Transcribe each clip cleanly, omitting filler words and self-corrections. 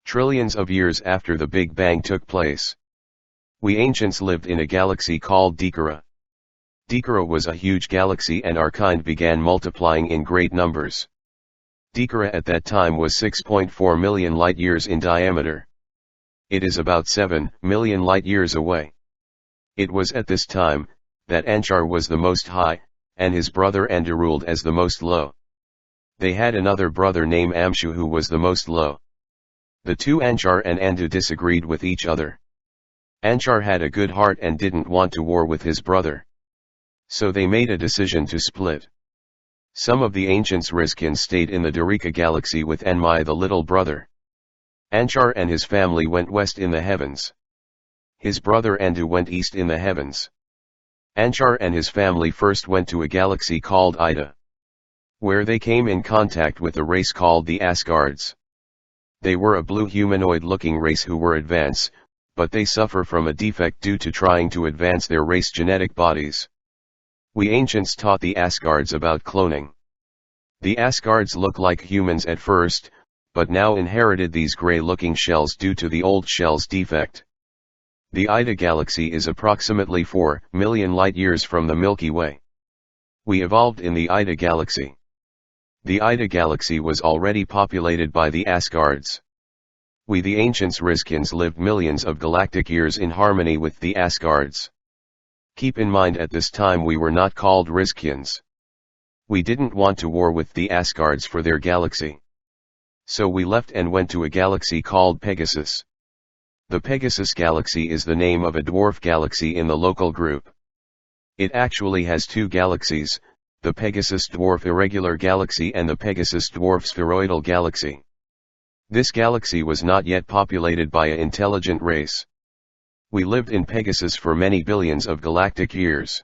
trillions of years after the Big Bang took place. We ancients lived in a galaxy called Dikara. Dikara was a huge galaxy and our kind began multiplying in great numbers. Dikara at that time was 6.4 million light-years in diameter. It is about 7 million light-years away. It was at this time that Anshar was the most high, and his brother Andu ruled as the most low. They had another brother named Amshu who was the most low. The two Anshar and Andu disagreed with each other. Anshar had a good heart and didn't want to war with his brother. So they made a decision to split. Some of the ancients Rizkians stayed in the Darika galaxy with Enmai the little brother. Anshar and his family went west in the heavens. His brother Andu went east in the heavens. Anshar and his family first went to a galaxy called Ida, where they came in contact with a race called the Asgards. They were a blue humanoid-looking race who were advanced, but they suffer from a defect due to trying to advance their race genetic bodies. We ancients taught the Asgards about cloning. The Asgards look like humans at first, but now inherited these gray-looking shells due to the old shell's defect. The Ida galaxy is approximately 4 million light-years from the Milky Way. We evolved in the Ida galaxy. The Ida galaxy was already populated by the Asgards. We the ancients Rizkians lived millions of galactic years in harmony with the Asgards. Keep in mind at this time we were not called Rizkians. We didn't want to war with the Asgards for their galaxy. So we left and went to a galaxy called Pegasus. The Pegasus galaxy is the name of a dwarf galaxy in the local group. It actually has two galaxies, the Pegasus dwarf irregular galaxy and the Pegasus dwarf spheroidal galaxy. This galaxy was not yet populated by an intelligent race. We lived in Pegasus for many billions of galactic years.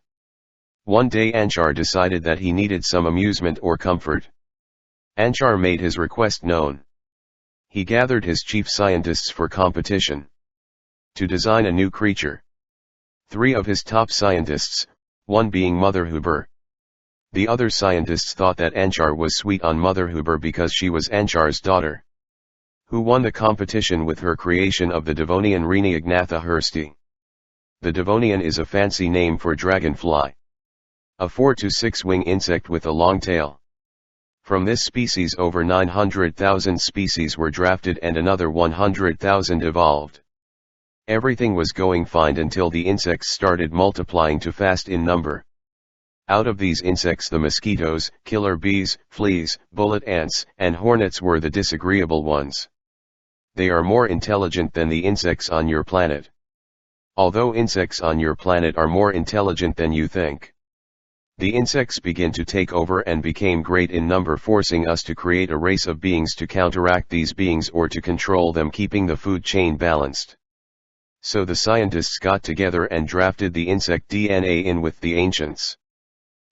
One day Anshar decided that he needed some amusement or comfort. Anshar made his request known. He gathered his chief scientists for competition to design a new creature. 3 of his top scientists, one being Mother Huber. The other scientists thought that Anshar was sweet on Mother Huber because she was Anshar's daughter, who won the competition with her creation of the Devonian Rhenia ignatha hursti. The Devonian is a fancy name for dragonfly, a 4 to 6 wing insect with a long tail. From this species over 900,000 species were drafted and another 100,000 evolved. Everything was going fine until the insects started multiplying too fast in number. Out of these insects the mosquitoes, killer bees, fleas, bullet ants, and hornets were the disagreeable ones. They are more intelligent than the insects on your planet. Although insects on your planet are more intelligent than you think. The insects begin to take over and became great in number, forcing us to create a race of beings to counteract these beings or to control them, keeping the food chain balanced. So the scientists got together and drafted the insect DNA in with the ancients,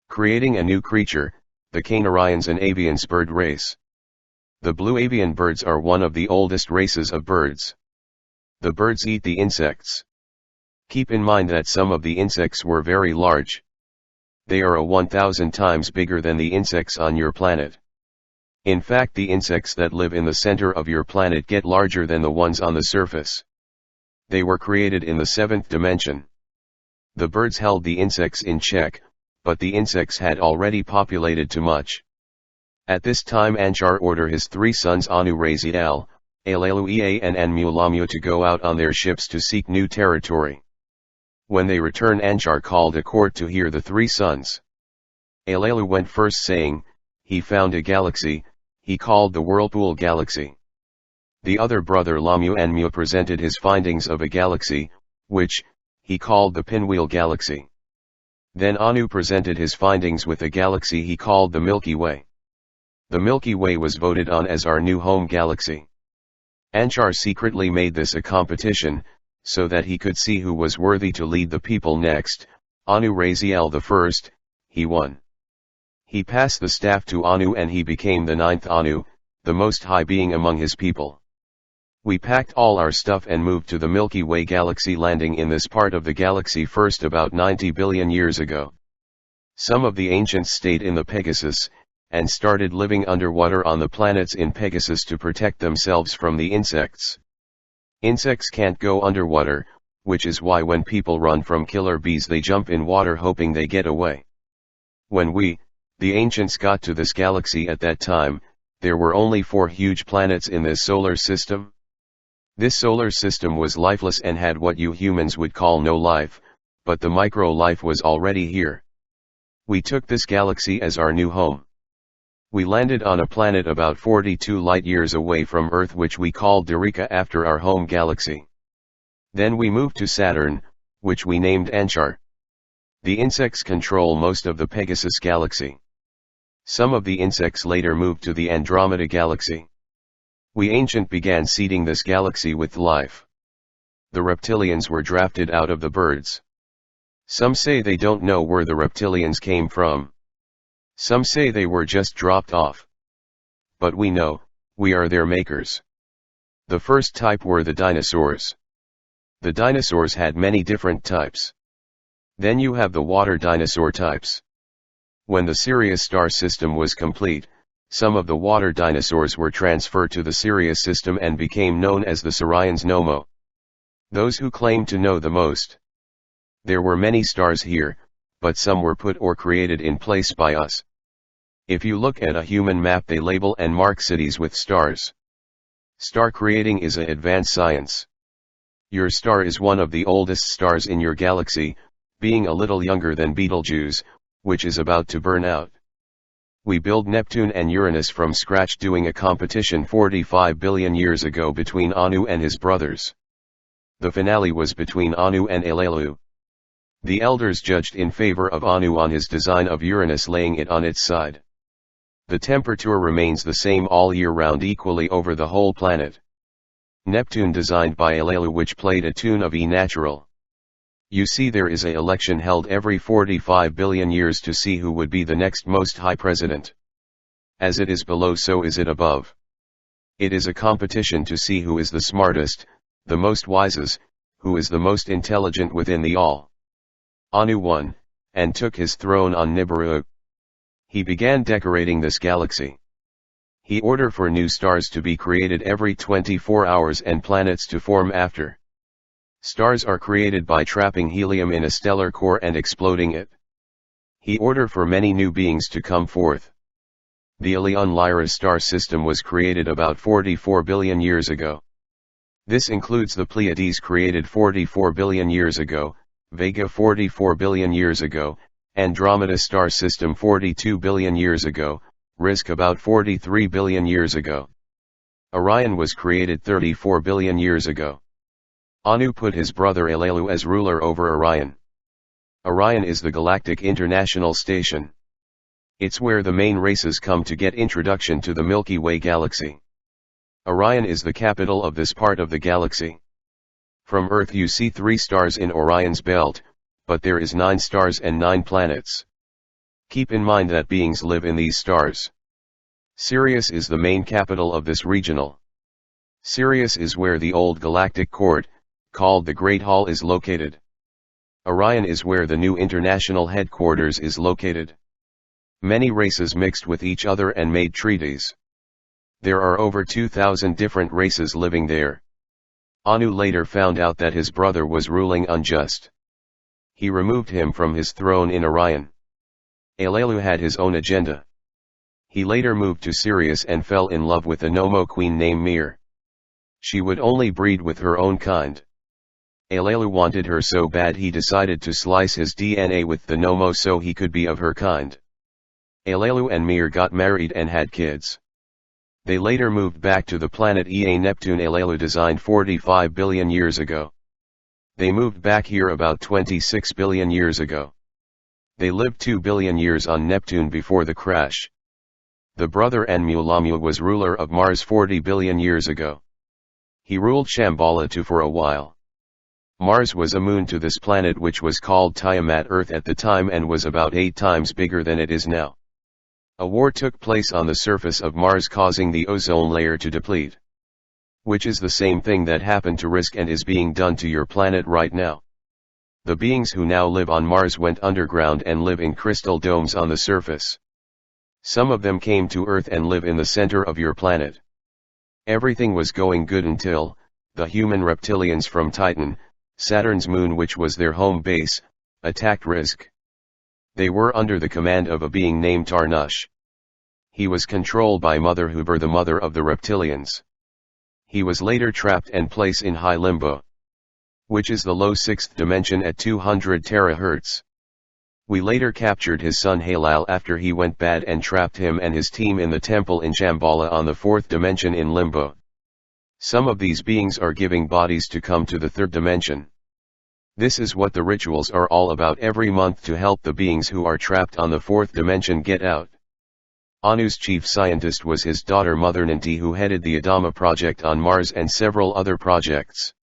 creating a new creature, the Canarians, an avian bird race. The blue avian birds are one of the oldest races of birds. The birds eat the insects. Keep in mind that some of the insects were very large. They are 1,000 times bigger than the insects on your planet. In fact, the insects that live in the center of your planet get larger than the ones on the surface. They were created in the 7th dimension. The birds held the insects in check, but the insects had already populated too much. At this time Anshar ordered his 3 sons Anu Raziel, Alelu Ea and Anmu Lamyu to go out on their ships to seek new territory. When they returned, Anshar called a court to hear the 3 sons. Alelu went first, saying, he found a galaxy, he called the Whirlpool Galaxy. The other brother Lamyu Anmu presented his findings of a galaxy, which he called the Pinwheel Galaxy. Then Anu presented his findings with a galaxy he called the Milky Way. The Milky Way was voted on as our new home galaxy. Anshar secretly made this a competition, so that he could see who was worthy to lead the people next. Anu Raziel the first, he won. He passed the staff to Anu and he became the 9th Anu, the most high being among his people. We packed all our stuff and moved to the Milky Way galaxy, landing in this part of the galaxy first about 90 billion years ago. Some of the ancients stayed in the Pegasus, and started living underwater on the planets in Pegasus to protect themselves from the insects. Insects can't go underwater, which is why when people run from killer bees they jump in water hoping they get away. When we, the ancients, got to this galaxy at that time, there were only 4 huge planets in this solar system. This solar system was lifeless and had what you humans would call no life, but the micro-life was already here. We took this galaxy as our new home. We landed on a planet about 42 light-years away from Earth which we called Derica after our home galaxy. Then we moved to Saturn, which we named Anchar. The insects control most of the Pegasus galaxy. Some of the insects later moved to the Andromeda galaxy. We ancient began seeding this galaxy with life. The reptilians were drafted out of the birds. Some say they don't know where the reptilians came from. Some say they were just dropped off. But we know, we are their makers. The first type were the dinosaurs. The dinosaurs had many different types. Then you have the water dinosaur types. When the Sirius star system was complete, some of the water dinosaurs were transferred to the Sirius system and became known as the Saurians Nomo. Those who claim to know the most. There were many stars here, but some were put or created in place by us. If you look at a human map, they label and mark cities with stars. Star creating is an advanced science. Your star is one of the oldest stars in your galaxy, being a little younger than Betelgeuse, which is about to burn out. We built Neptune and Uranus from scratch, doing a competition 45 billion years ago between Anu and his brothers. The finale was between Anu and Elelu. The elders judged in favor of Anu on his design of Uranus, laying it on its side. The temperature remains the same all year round equally over the whole planet. Neptune designed by Elelu, which played a tune of E natural. You see, there is a election held every 45 billion years to see who would be the next most high president. As it is below, so is it above. It is a competition to see who is the smartest, the most wisest, who is the most intelligent within the all. Anu won, and took his throne on Nibiru. He began decorating this galaxy. He ordered for new stars to be created every 24 hours and planets to form after. Stars are created by trapping helium in a stellar core and exploding it. He ordered for many new beings to come forth. The Ilion Lyra star system was created about 44 billion years ago. This includes the Pleiades, created 44 billion years ago, Vega 44 billion years ago, Andromeda star system 42 billion years ago, Risk about 43 billion years ago. Orion was created 34 billion years ago. Anu put his brother Elelu as ruler over Orion. Orion is the Galactic International Station. It's where the main races come to get introduction to the Milky Way galaxy. Orion is the capital of this part of the galaxy. From Earth you see 3 stars in Orion's belt, but there is 9 stars and 9 planets. Keep in mind that beings live in these stars. Sirius is the main capital of this regional. Sirius is where the old galactic court, called the Great Hall, is located. Orion is where the new international headquarters is located. Many races mixed with each other and made treaties. There are over 2,000 different races living there. Anu later found out that his brother was ruling unjust. He removed him from his throne in Orion. Elelu had his own agenda. He later moved to Sirius and fell in love with a Nomo queen named Mir. She would only breed with her own kind. Elelu wanted her so bad he decided to slice his DNA with the Nomo so he could be of her kind. Elelu and Mir got married and had kids. They later moved back to the planet Ea Neptune Elelu designed 45 billion years ago. They moved back here about 26 billion years ago. They lived 2 billion years on Neptune before the crash. The brother Enmulamu was ruler of Mars 40 billion years ago. He ruled Shambhala too for a while. Mars was a moon to this planet, which was called Tiamat Earth at the time and was about 8 times bigger than it is now. A war took place on the surface of Mars, causing the ozone layer to deplete. Which is the same thing that happened to Risk and is being done to your planet right now. The beings who now live on Mars went underground and live in crystal domes on the surface. Some of them came to Earth and live in the center of your planet. Everything was going good until, the human reptilians from Titan, Saturn's moon which was their home base, attacked Rizk. They were under the command of a being named Tarnush. He was controlled by Mother Huber, the mother of the reptilians. He was later trapped and placed in high limbo, which is the low sixth dimension at 200 terahertz. We later captured his son Halal after he went bad and trapped him and his team in the temple in Shambhala on the fourth dimension in limbo. Some of these beings are giving bodies to come to the third dimension. This is what the rituals are all about every month to help the beings who are trapped on the fourth dimension get out. Anu's chief scientist was his daughter Mother Ninti, who headed the Adama project on Mars and several other projects.